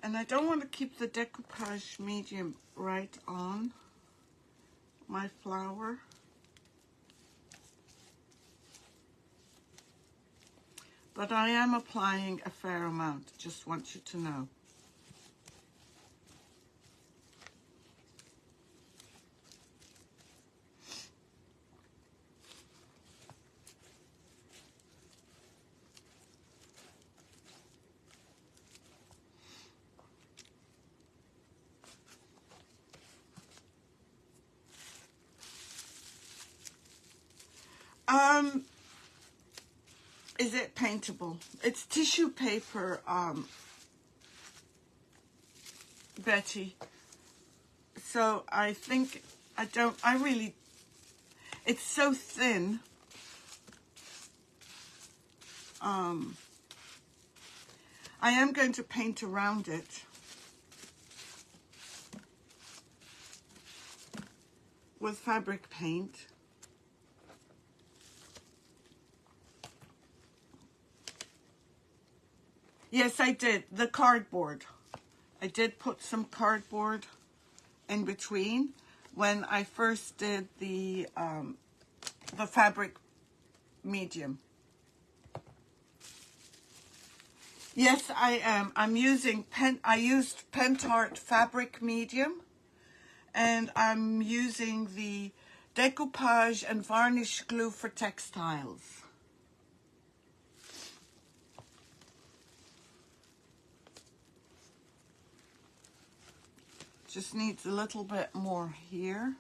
And I don't want to keep the Decoupage medium right on my flower. But I am applying a fair amount, just want you to know. Is it paintable? It's tissue paper, Betty. So I think, it's so thin. I am going to paint around it with fabric paint. Yes, I did. The cardboard. I did put some cardboard in between when I first did the fabric medium. Yes, I am. I used Pentart Fabric Medium, and I'm using the Decoupage and Varnish Glue for Textiles. Just needs a little bit more here.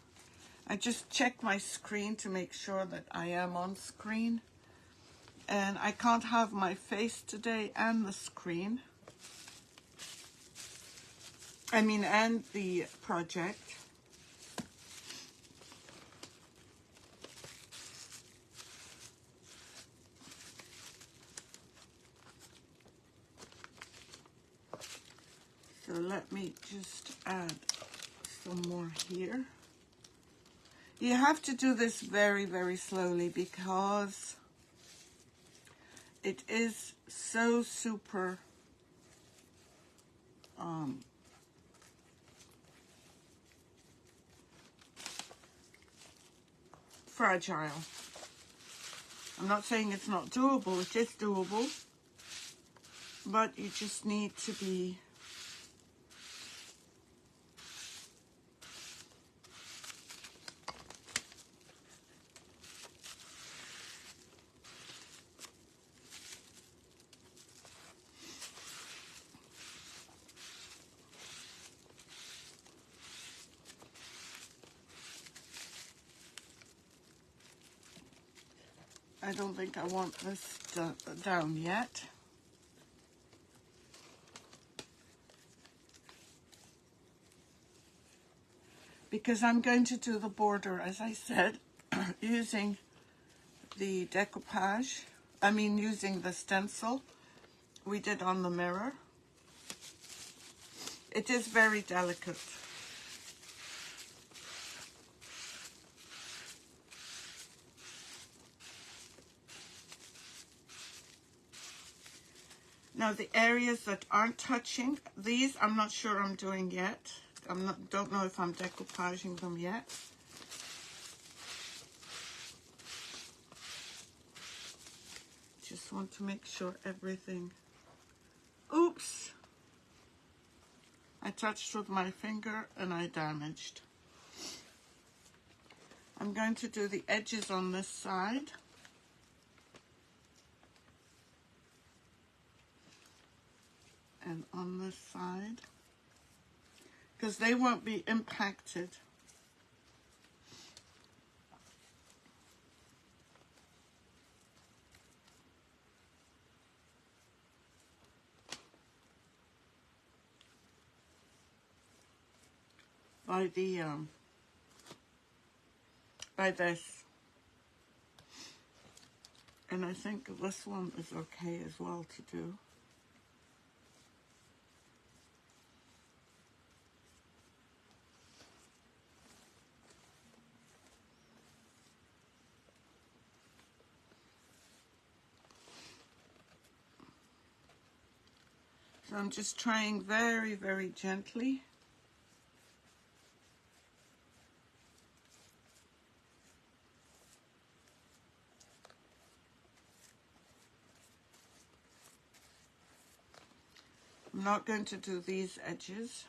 I just checked my screen to make sure that I am on screen. And I can't have my face today and the screen. And the project. So let me just add some more here. You have to do this very, very slowly because it is so super fragile. I'm not saying it's not doable, it is doable, but you just need to be I don't think I want this down yet. Because I'm going to do the border, as I said, using the decoupage. Using the stencil we did on the mirror. It is very delicate. Now the areas that aren't touching, these I'm not sure I'm doing yet. Don't know if I'm decoupaging them yet. Just want to make sure everything. Oops! I touched with my finger and I damaged. I'm going to do the edges on this side. And on this side, because they won't be impacted. By this. And I think this one is okay as well to do. So I'm just trying very, very gently. I'm not going to do these edges.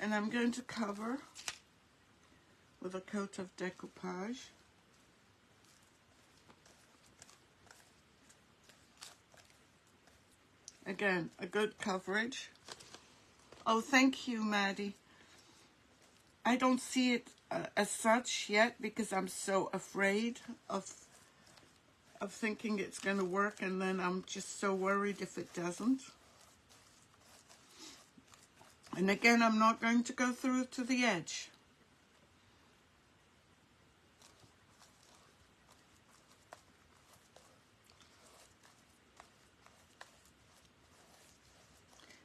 And I'm going to cover with a coat of decoupage. Again, a good coverage. Oh, thank you, Maddie. I don't see it as such yet because I'm so afraid of thinking it's going to work, and then I'm just so worried if it doesn't. And again, I'm not going to go through to the edge.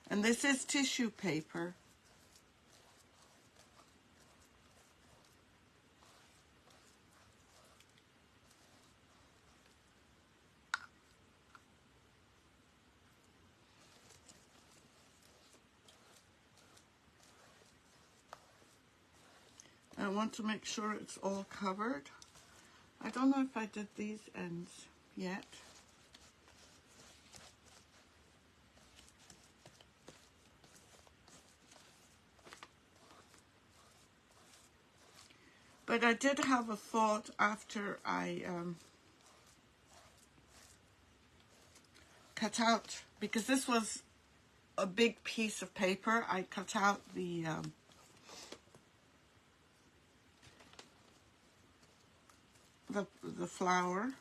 And this is tissue paper. I want to make sure it's all covered. I don't know if I did these ends yet. But I did have a thought after I cut out, because this was a big piece of paper. I cut out the flower.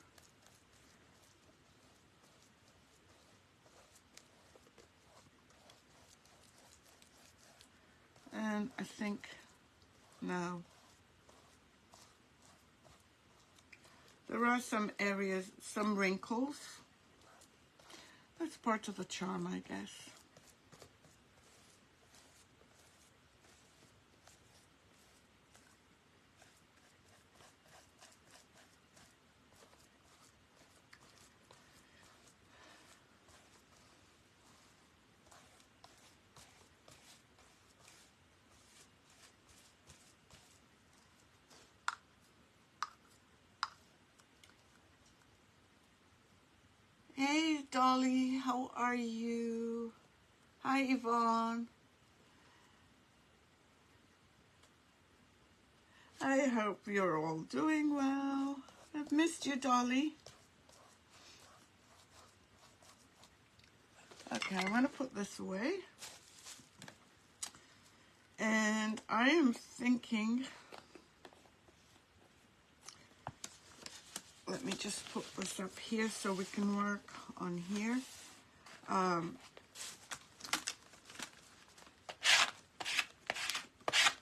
And I think now there are some areas, some wrinkles. That's part of the charm, I guess. Hey, Dolly, how are you? Hi, Yvonne. I hope you're all doing well. I've missed you, Dolly. Okay, I'm going to put this away. And I am thinking, let me just put this up here so we can work on here.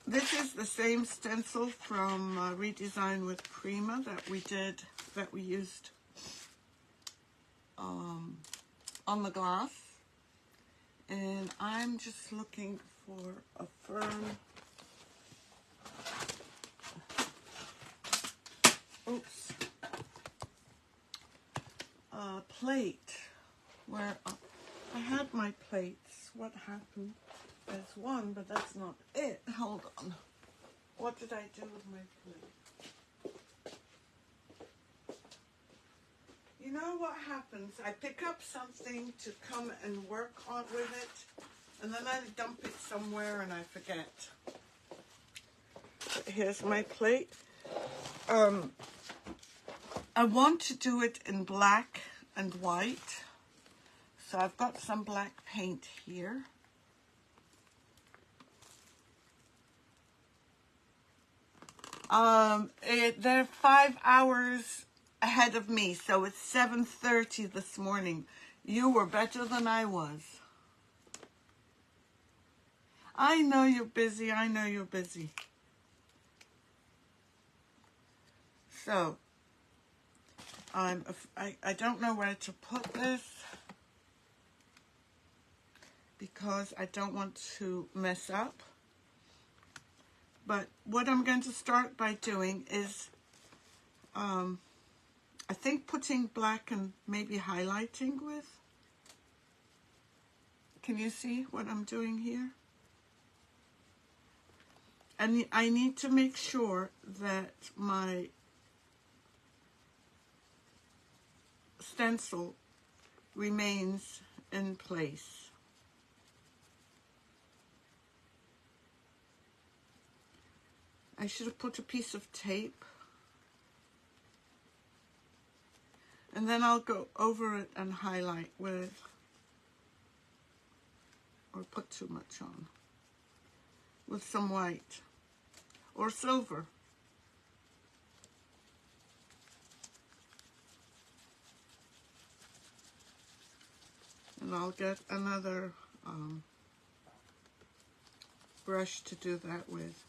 This is the same stencil from Redesign with Prima that we used on the glass. And I'm just looking for a firm, plate where I had my plates. What happened? There's one, but that's not it. Hold on. What did I do with my plate? You know what happens? I pick up something to come and work on with it, and then I dump it somewhere and I forget. Here's my plate. I want to do it in black and white. So I've got some black paint here. They're 5 hours ahead of me, so it's 7:30 this morning. You were better than I was. I know you're busy. I know you're busy. So, I don't know where to put this because I don't want to mess up. But what I'm going to start by doing is, I think putting black and maybe highlighting with. Can you see what I'm doing here? And I need to make sure that my stencil remains in place. I should have put a piece of tape. And then I'll go over it and highlight with, or put too much on, with some white or silver. And I'll get another brush to do that with.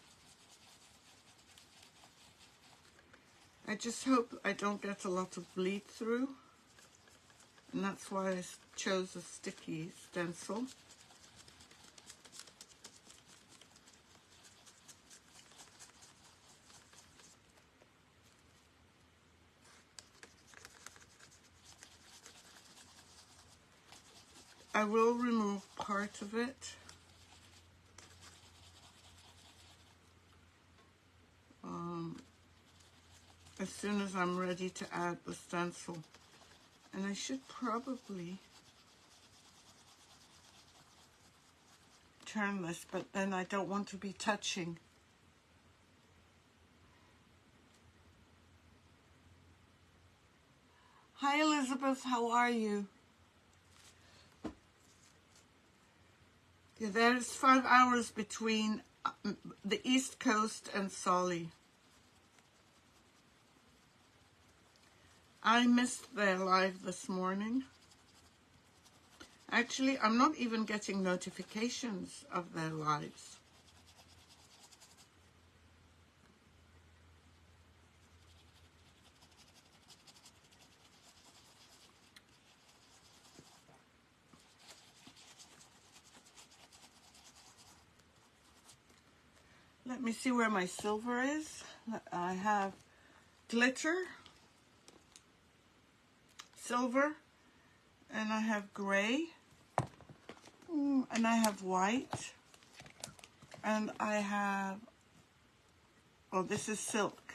I just hope I don't get a lot of bleed through, and that's why I chose a sticky stencil. I will remove part of it. As soon as I'm ready to add the stencil. And I should probably turn this, but then I don't want to be touching. Hi Elizabeth, how are you? Yeah, there's 5 hours between the East Coast and Solly. I missed their live this morning. Actually, I'm not even getting notifications of their lives. Let me see where my silver is. I have glitter, silver, and I have gray, and I have white, and I have, oh, this is silk.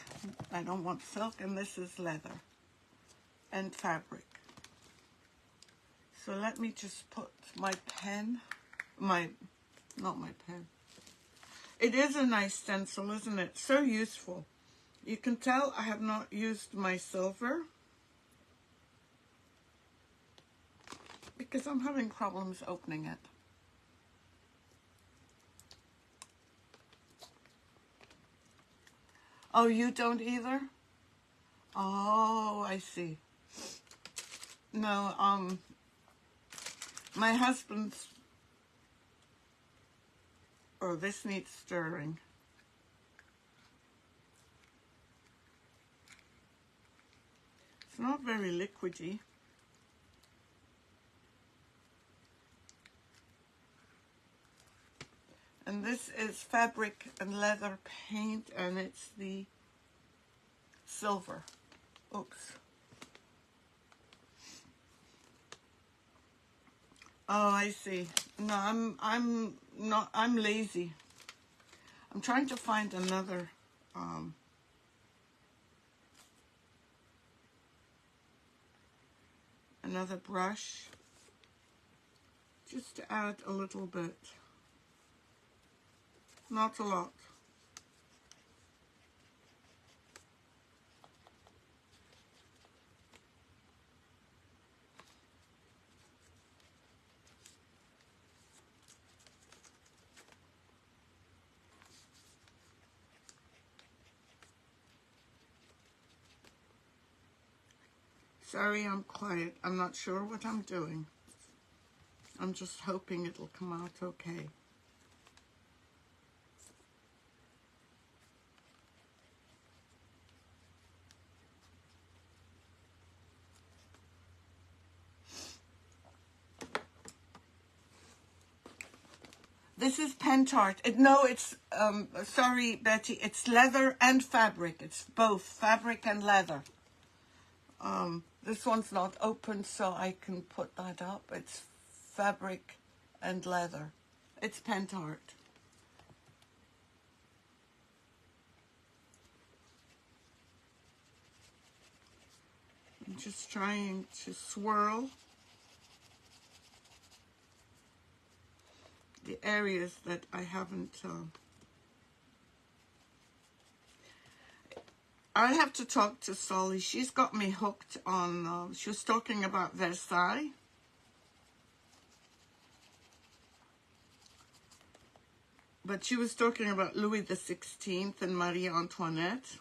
I don't want silk, and this is leather and fabric. So let me just put my pen, not my pen. It is a nice stencil, isn't it? So useful. You can tell I have not used my silver because I'm having problems opening it. Oh, you don't either? Oh, I see. No, my husband's, oh, this needs stirring. It's not very liquidy. And this is fabric and leather paint, and it's the silver. Oops. Oh, I see. No, I'm lazy. I'm trying to find another brush just to add a little bit. Not a lot. Sorry, I'm quiet. I'm not sure what I'm doing. I'm just hoping it'll come out okay. This is Pentart. No, it's, sorry, Betty, it's leather and fabric. It's both fabric and leather. This one's not open, so I can put that up. It's fabric and leather. It's Pentart. I'm just trying to swirl the areas that I haven't... I have to talk to Solly. She's got me hooked on... she was talking about Versailles. But she was talking about Louis XVI and Marie Antoinette.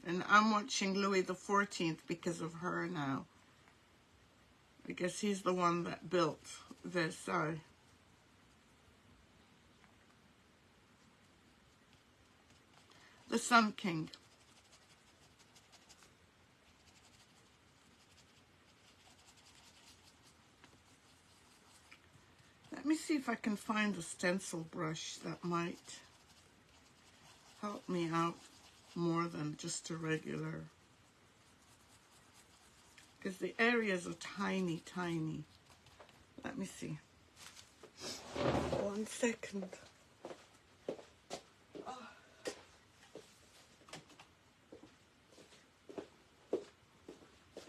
And I'm watching Louis XIV because of her now. Because he's the one that built Versailles. The Sun King. Let me see if I can find a stencil brush that might help me out more than just a regular. Because the areas are tiny, tiny. Let me see. 1 second. Oh.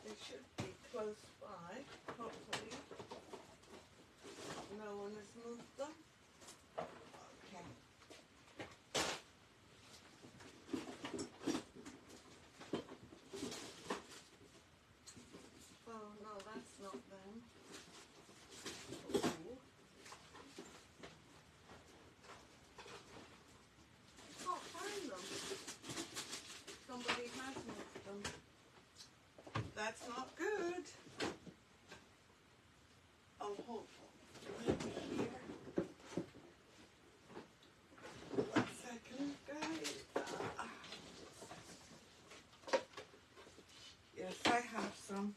They should be close by, hopefully. No one has moved them. Okay. Oh no, that's not them. Ooh. Can't find them. Somebody has moved them. That's not good. Oh, hold on. Maybe here. 1 second, guys. Yes, I have some.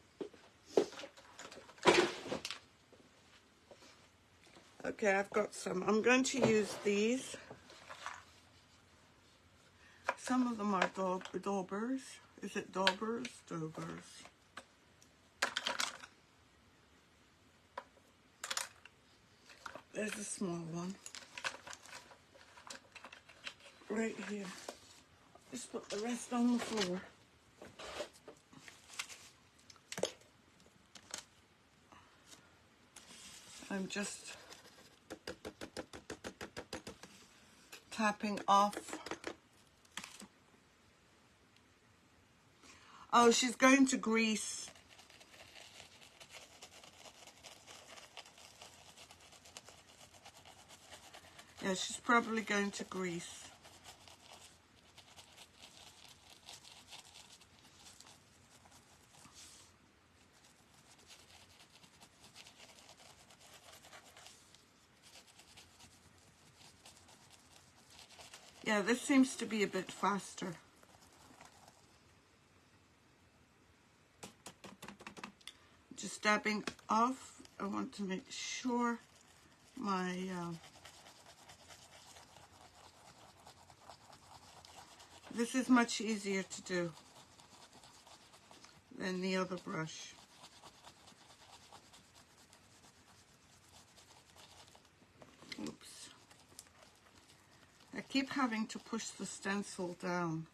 Okay, I've got some. I'm going to use these. Some of them are daubers. Is it daubers? Daubers. There's a small one. Right here. Just put the rest on the floor. I'm just tapping off. Oh, she's going to grease. Yeah, she's probably going to grease. Yeah, this seems to be a bit faster. Just dabbing off. I want to make sure my this is much easier to do than the other brush. Oops. I keep having to push the stencil down.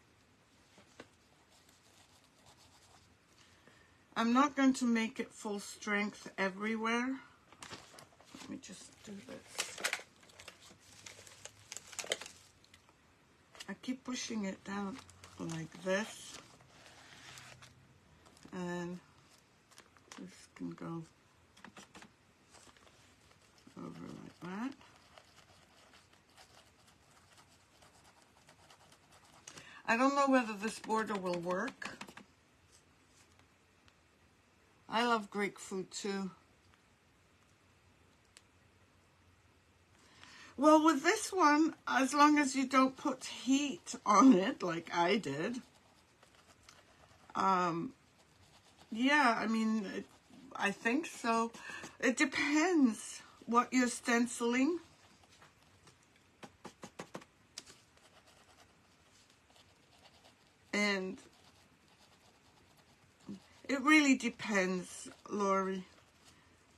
I'm not going to make it full strength everywhere. Let me just do this. I keep pushing it down like this. And this can go over like that. I don't know whether this border will work. I love Greek food too. Well, with this one, as long as you don't put heat on it like I did, yeah, I mean, I think so. It depends what you're stenciling. And it really depends, Lori.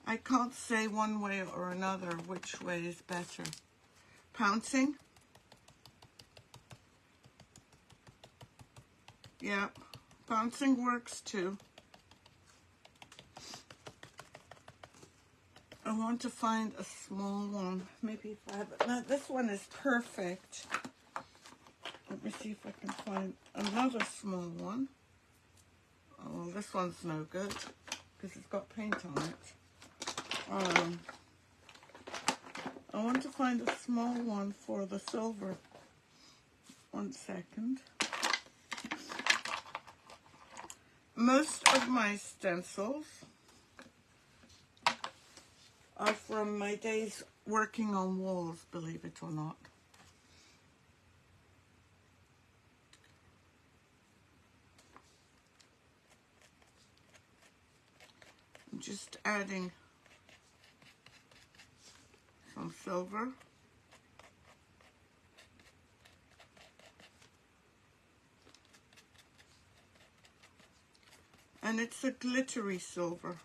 I can't say one way or another which way is better. Pouncing. Yeah, pouncing works too. I want to find a small one. Maybe if I have it. Now, this one is perfect. Let me see if I can find another small one. Oh, this one's no good because it's got paint on it. I want to find a small one for the silver. 1 second. Most of my stencils are from my days working on walls, believe it or not. I'm just adding some silver. And it's a glittery silver.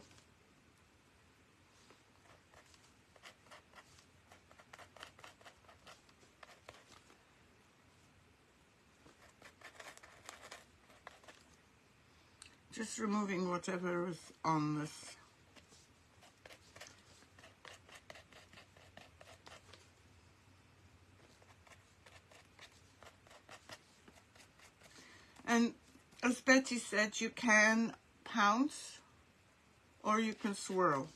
Just removing whatever is on this. And as Betty said, you can pounce or you can swirl.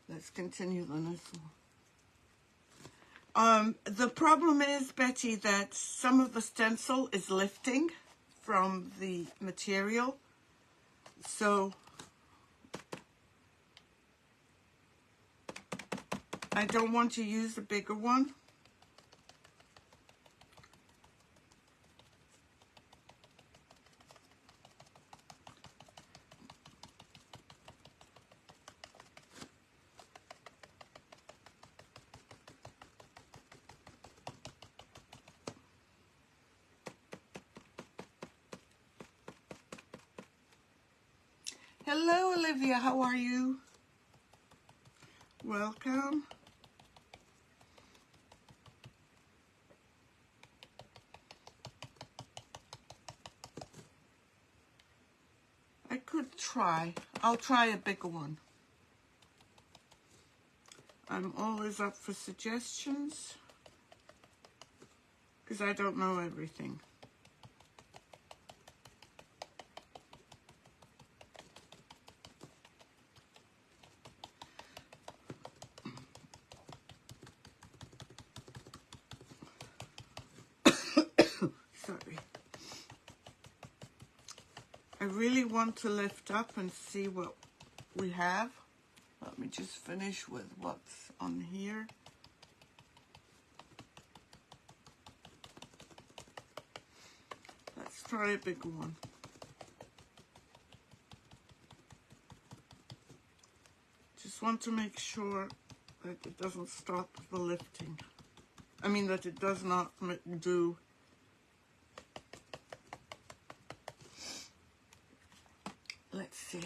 Let's continue the next one. The problem is, Betty, that some of the stencil is lifting from the material. So I don't want to use a bigger one. Hello, Olivia. How are you? Welcome. I could try. I'll try a bigger one. I'm always up for suggestions because I don't know everything. Sorry. I really want to lift up and see what we have. Let me just finish with what's on here. Let's try a big one. Just want to make sure that it doesn't stop the lifting. I mean that it does not do. Let's see.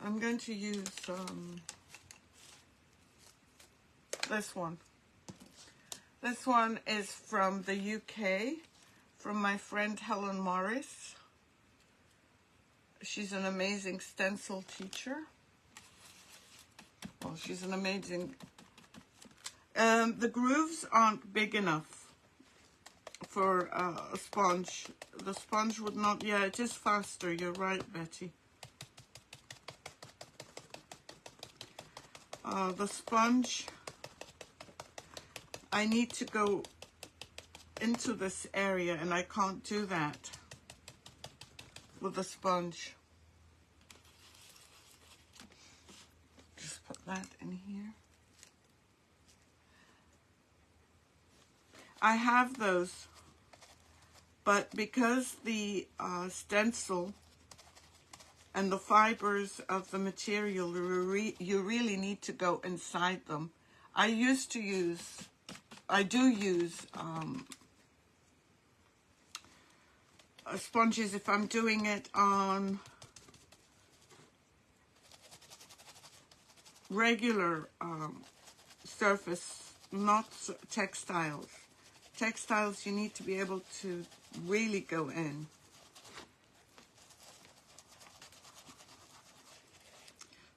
I'm going to use this one. This one is from the UK, from my friend Helen Morris. She's an amazing stencil teacher. Well, she's an amazing... the grooves aren't big enough for a sponge. The sponge would not... Yeah, it is faster. You're right, Betty. The sponge, I need to go into this area and I can't do that with the sponge. Just put that in here. I have those, but because the stencil and the fibers of the material, you really need to go inside them. I do use sponges if I'm doing it on regular surface, not textiles. Textiles, you need to be able to really go in.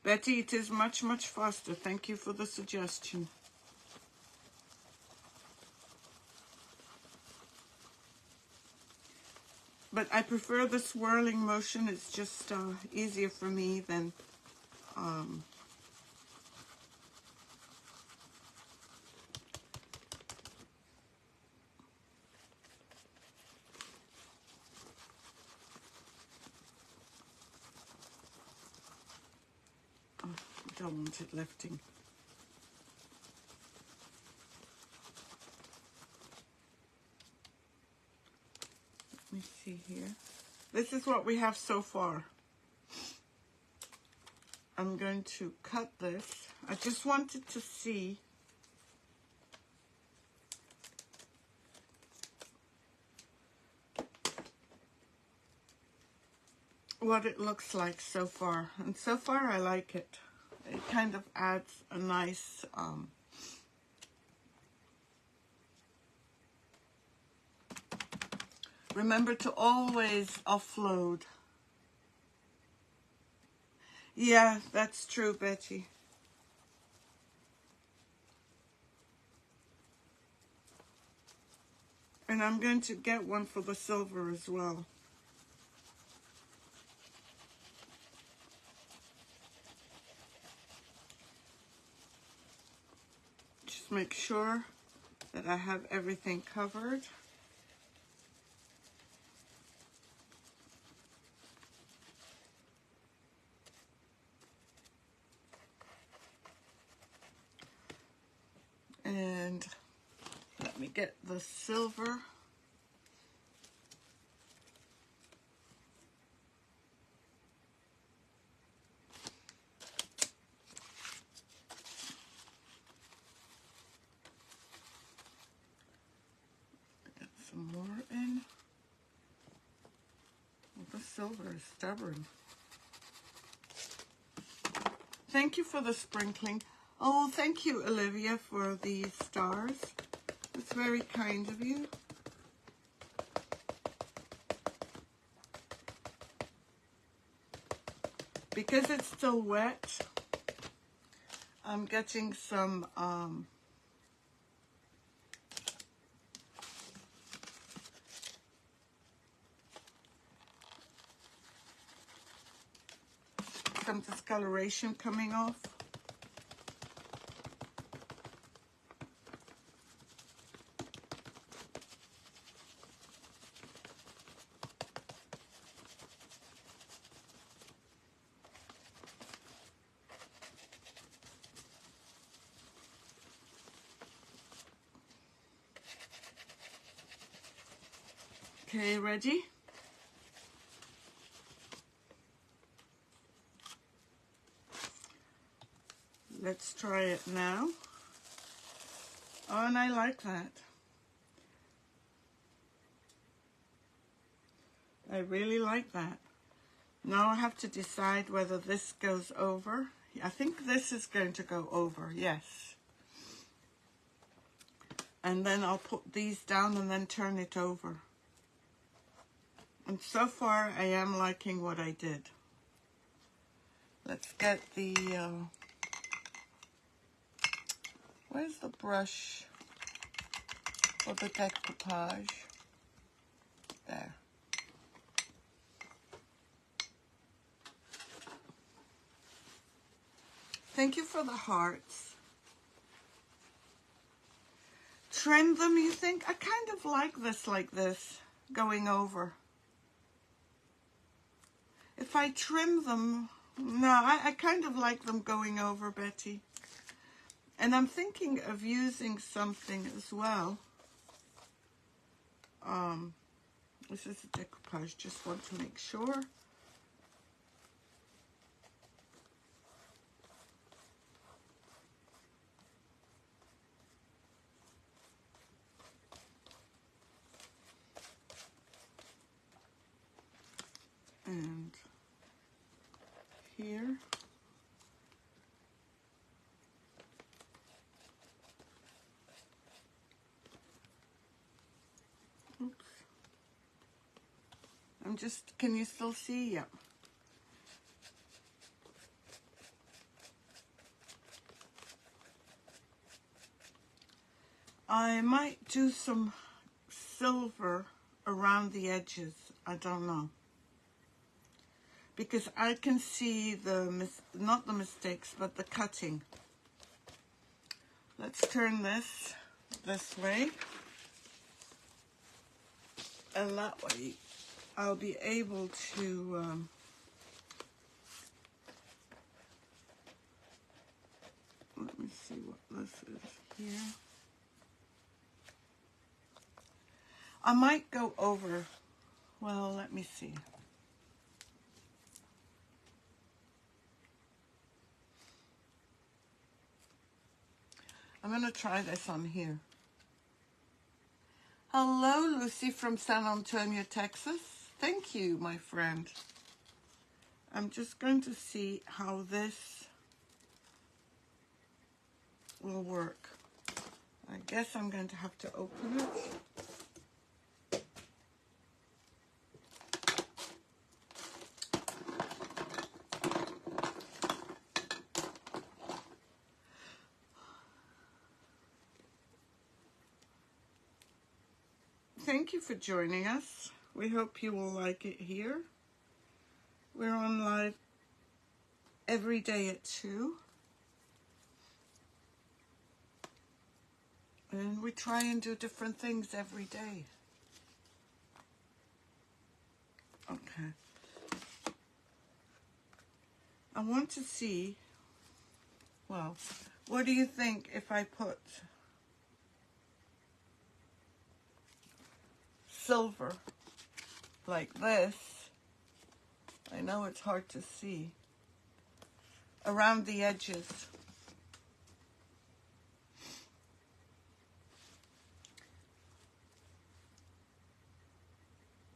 Betty, it is much, much faster. Thank you for the suggestion. But I prefer the swirling motion. It's just easier for me than I don't want it lifting. Let me see here. This is what we have so far. I'm going to cut this. I just wanted to see what it looks like so far. And so far I like it. It kind of adds a nice remember to always offload. Yeah, that's true, Betty. And I'm going to get one for the silver as well. Just make sure that I have everything covered. And let me get the silver. Get some more in. Well, the silver is stubborn. Thank you for the sprinkling. Oh, thank you, Olivia, for the stars. That's very kind of you. Because it's still wet, I'm getting some discoloration coming off. Okay, ready? Let's try it now. Oh, and I like that. I really like that. Now I have to decide whether this goes over. I think this is going to go over, yes. And then I'll put these down and then turn it over. And so far, I am liking what I did. Let's get the, where's the brush for the decoupage? There. Thank you for the hearts. Trim them, you think? I kind of like this, going over. If I trim them, no, I kind of like them going over, Betty. And I'm thinking of using something as well. This is a decoupage, just want to make sure. and here. Oops. I'm just, can you still see? Yeah. I might do some silver around the edges. I don't know. Because I can see not the mistakes, but the cutting. Let's turn this way. And that way I'll be able to let me see what this is here. I might go over, well, let me see. I'm going to try this on here. Hello, Lucy from San Antonio, Texas. Thank you, my friend. I'm just going to see how this will work. I guess I'm going to have to open it. Thank you for joining us. We hope you will like it here. We're on live every day at 2. And we try and do different things every day. Okay. I want to see, well, what do you think if I put silver like this? I know it's hard to see. Around the edges.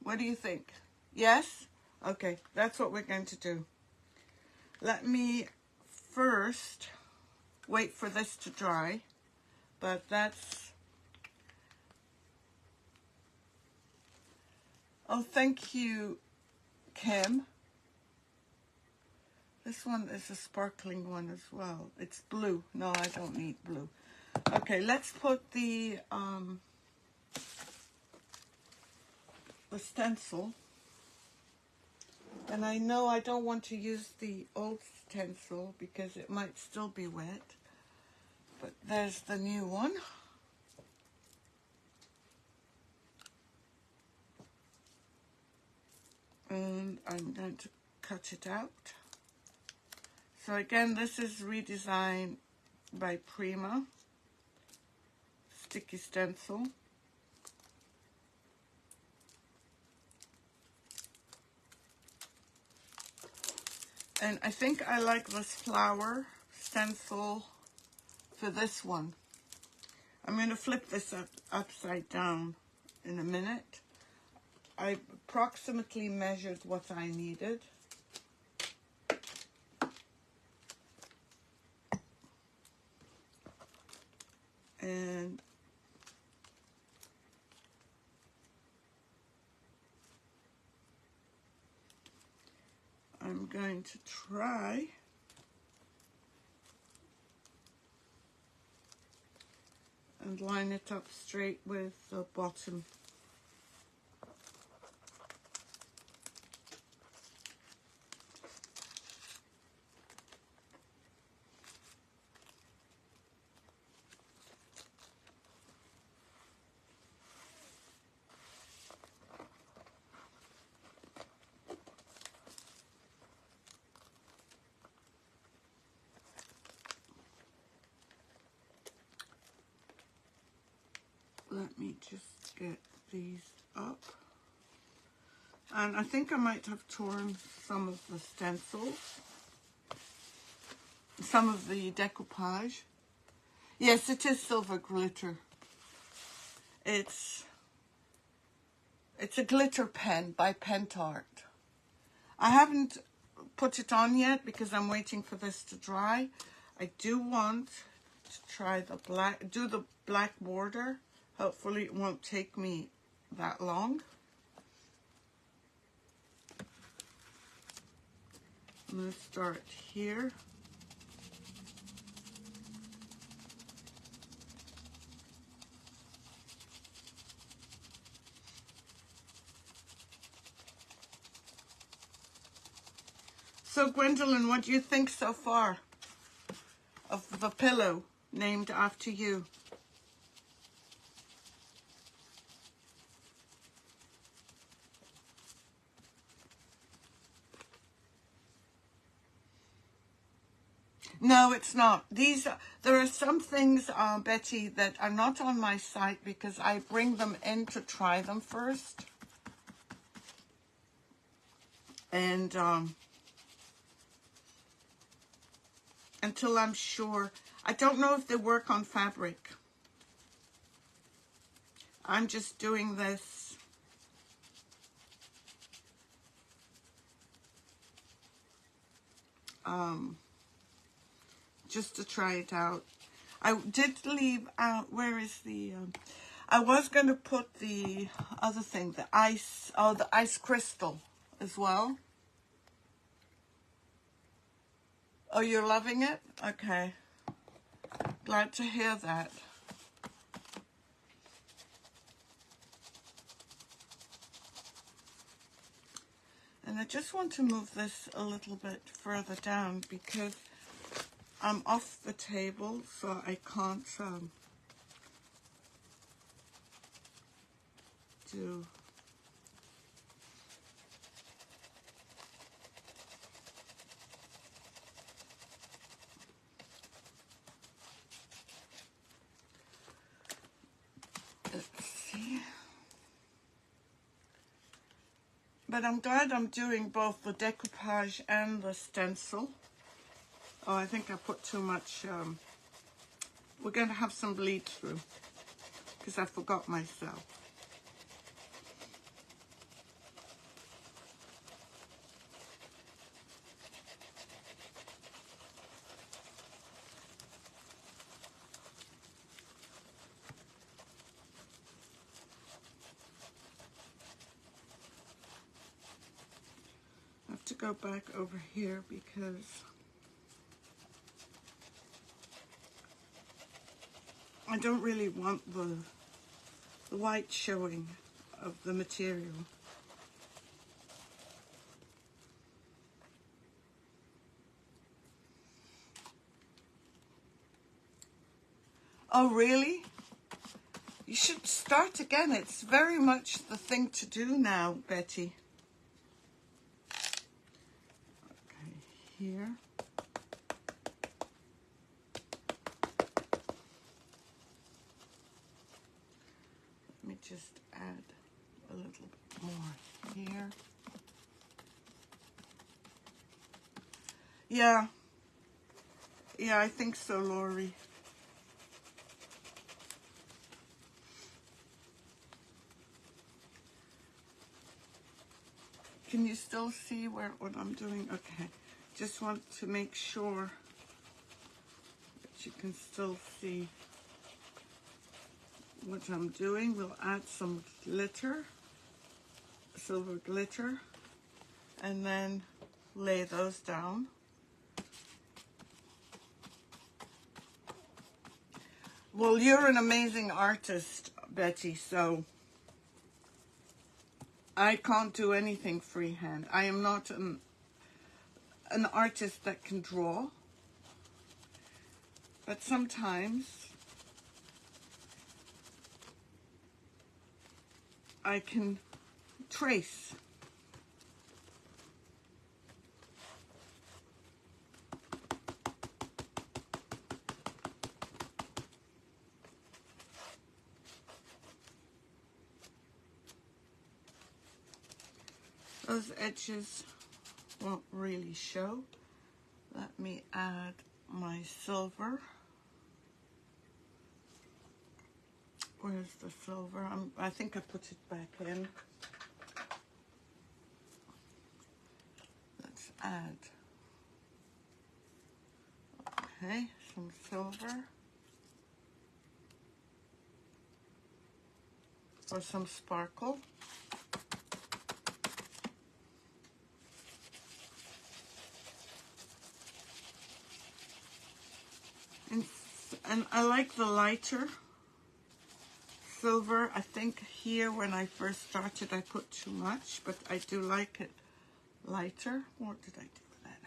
What do you think? Yes? Okay, that's what we're going to do. Let me first wait for this to dry, but that's... Oh, thank you, Kim. This one is a sparkling one as well. It's blue. No, I don't need blue. Okay, let's put the stencil. And I know I don't want to use the old stencil because it might still be wet. But there's the new one. And I'm going to cut it out. So again, this is redesigned by Rima. Sticky stencil. And I think I like this flower stencil for this one. I'm going to flip this upside down in a minute. I approximately measured what I needed. And I'm going to try and line it up straight with the bottom. Let me just get these up. And I think I might have torn some of the stencils, some of the decoupage. Yes, it is silver glitter. It's a glitter pen by Pentart. I haven't put it on yet because I'm waiting for this to dry. I do want to try the black, do the black border. Hopefully it won't take me that long. I'm going to start here. So Gwendolyn, what do you think so far of the pillow named after you? No, it's not. There are some things, Betty, that are not on my site because I bring them in to try them first. And until I'm sure. I don't know if they work on fabric. I'm just doing this just to try it out. I did leave out, where is the, I was going to put the other thing, the ice, oh, the ice crystal as well. Oh, you're loving it? Okay. Glad to hear that. And I just want to move this a little bit further down because I'm off the table, so I can't do... Let's see. But I'm glad I'm doing both the decoupage and the stencil. Oh, I think I put too much. We're going to have some bleed through because I forgot myself. I have to go back over here because I don't really want the white showing of the material. Oh, really? You should start again. It's very much the thing to do now, Betty. Okay, here. Let me just add a little bit more here. Yeah. Yeah, I think so, Lori. Can you still see what I'm doing? Okay. Just want to make sure that you can still see what I'm doing. We'll add some glitter, silver glitter, and then lay those down. Well, you're an amazing artist, Betty, so I can't do anything freehand. I am not an artist that can draw, but sometimes I can trace. Those edges won't really show. Let me add my silver. Where's the silver? I think I put it back in. add? Okay, some silver. Or some sparkle. And I like the lighter silver. I think here when I first started I put too much, but I do like it lighter. What did I do with that?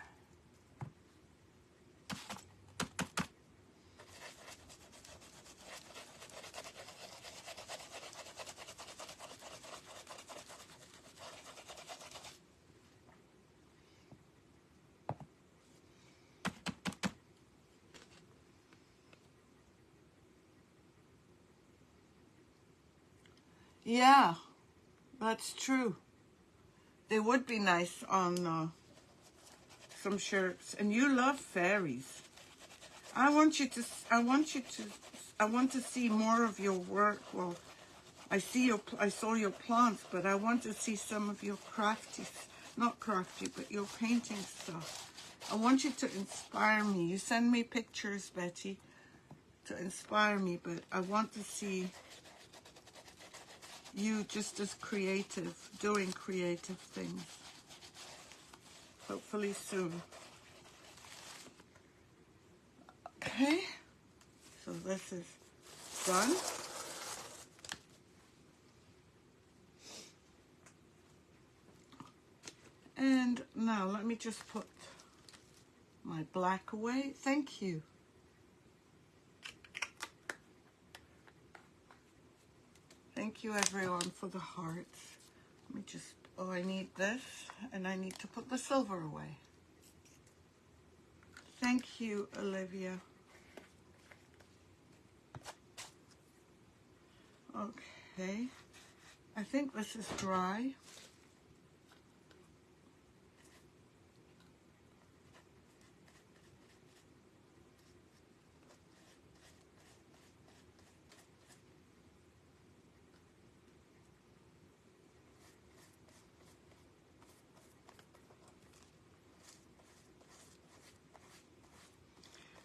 Yeah, that's true. They would be nice on some shirts. And you love fairies. I want to see more of your work. Well, I saw your plants, but I want to see some of your not crafty, but your painting stuff. I want you to inspire me. You send me pictures, Betty, to inspire me, but I want to see you just as creative, doing creative things. Hopefully soon. Okay, so this is done. And now let me just put my black away. Thank you. Thank you everyone for the hearts. Let me just, oh, I need this and I need to put the silver away. Thank you, Olivia. Okay, I think this is dry.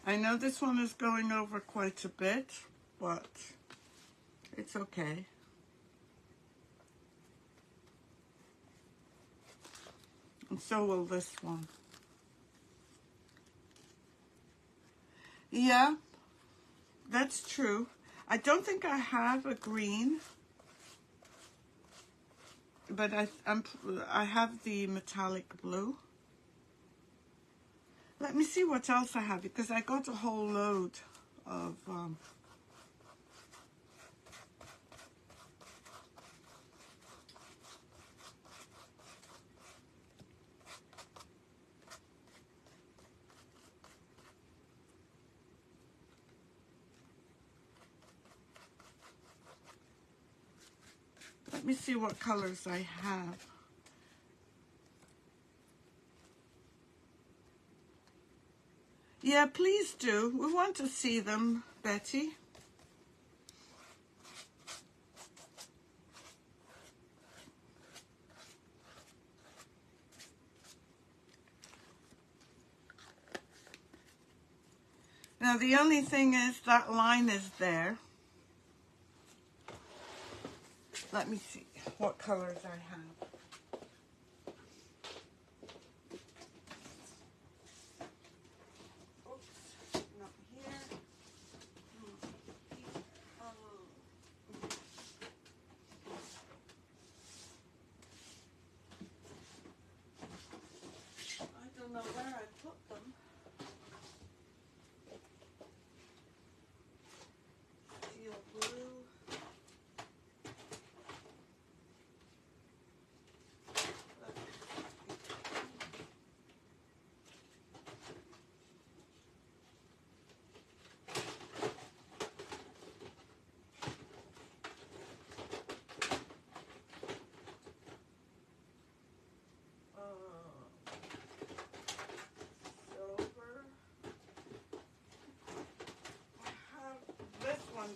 I know this one is going over quite a bit, but it's okay. And so will this one. Yeah, that's true. I don't think I have a green, but I have the metallic blue. Let me see what else I have, because I got a whole load of let me see what colors I have. Yeah, please do. We want to see them, Betty. Now, the only thing is that line is there. Let me see what colors I have. I don't know where I put them. Steel blue.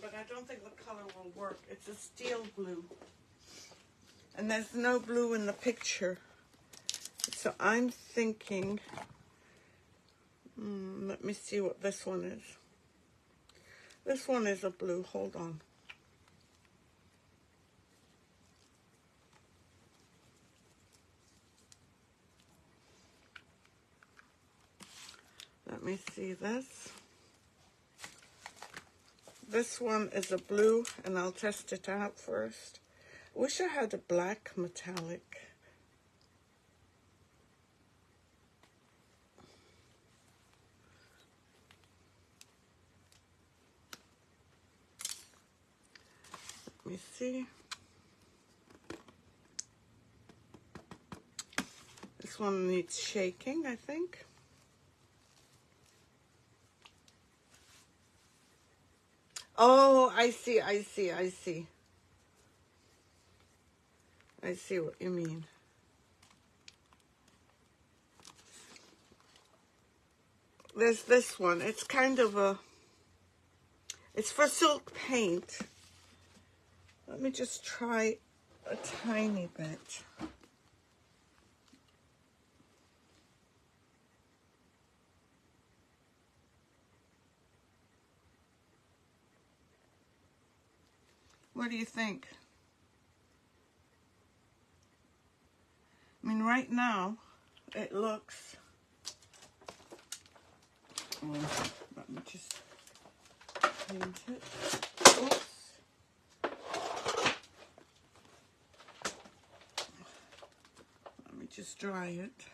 But I don't think the color will work. It's a steel blue. And there's no blue in the picture. It's So I'm thinking, let me see what this one is. This one is a blue, hold on. Let me see this. This one is a blue, and I'll test it out first. Wish I had a black metallic. Let me see. This one needs shaking, I think. Oh, I see. I see what you mean. There's this one. It's kind of a, it's for silk paint. Let me just try a tiny bit. What do you think? I mean, right now, it looks... let me just paint it. Oops. Let me just dry it.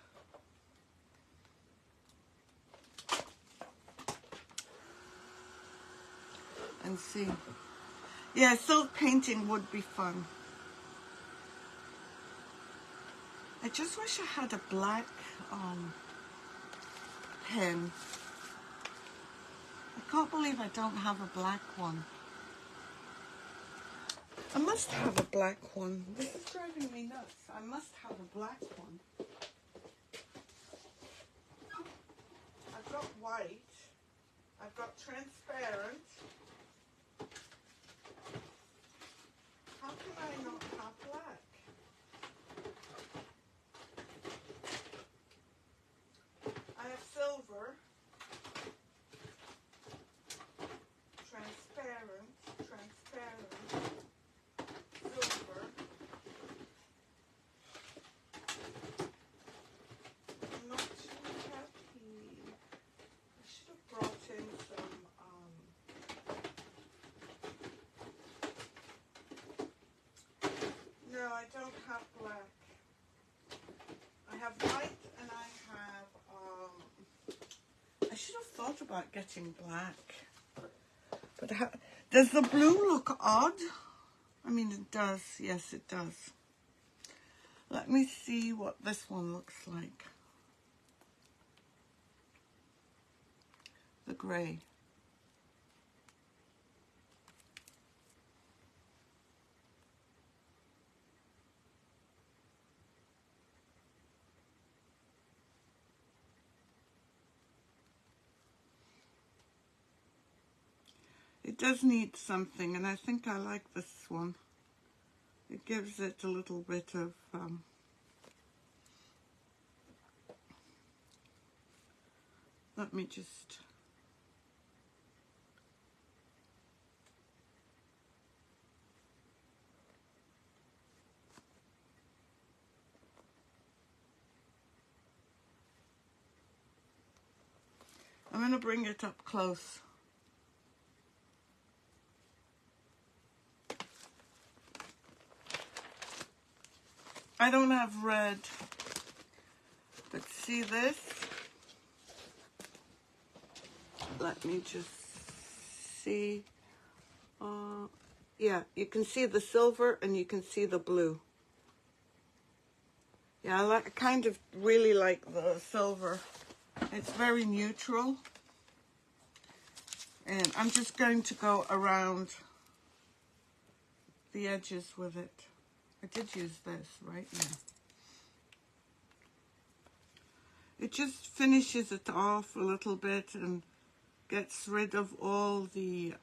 And see. Yeah, silk painting would be fun. I just wish I had a black pen. I can't believe I don't have a black one. I must have a black one. This is driving me nuts. I must have a black one. I've got white. I've got transparent. How can I not have black? I have silver, transparent, silver. I'm not too happy. I should have brought in some, no, I don't have black. I have white and I have, I should have thought about getting black. But does the blue look odd? I mean, it does. Yes, it does. Let me see what this one looks like. The gray. It does need something, and I think I like this one. It gives it a little bit of let me just I'm going to bring it up close. I don't have red, but see this? Let me just see. Yeah, you can see the silver and you can see the blue. Yeah, I kind of really like the silver. It's very neutral. And I'm just going to go around the edges with it. I did use this, right? Yeah. It just finishes it off a little bit and gets rid of all the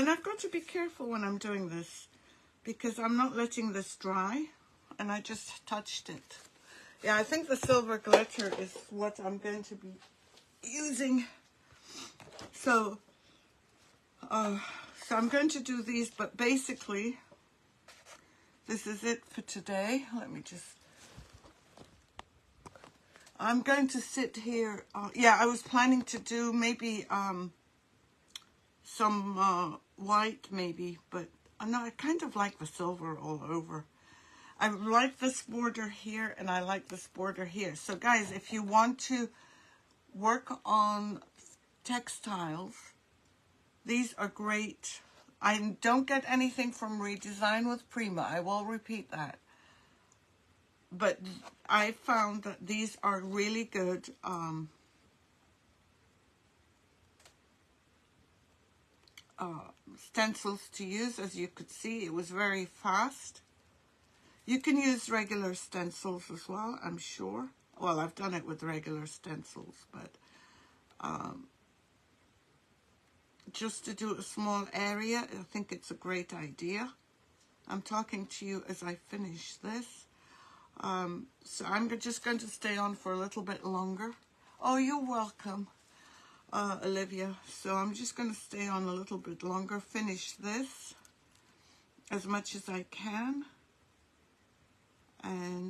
And I've got to be careful when I'm doing this because I'm not letting this dry, and I just touched it. Yeah, I think the silver glitter is what I'm going to be using. So I'm going to do these, but basically this is it for today. Let me just, I'm going to sit here. Yeah, I was planning to do maybe some white maybe, but no, I kind of like the silver all over. I like this border here, and I like this border here. So guys, if you want to work on textiles, these are great. I don't get anything from Redesign with Prima. I will repeat that. But I found that these are really good stencils to use. As you could see, it was very fast. You can use regular stencils as well, I'm sure. Well, I've done it with regular stencils, but just to do a small area, I think it's a great idea. I'm talking to you as I finish this. So I'm just going to stay on for a little bit longer. Oh, you're welcome, Olivia. So I'm just going to stay on a little bit longer, finish this as much as I can. And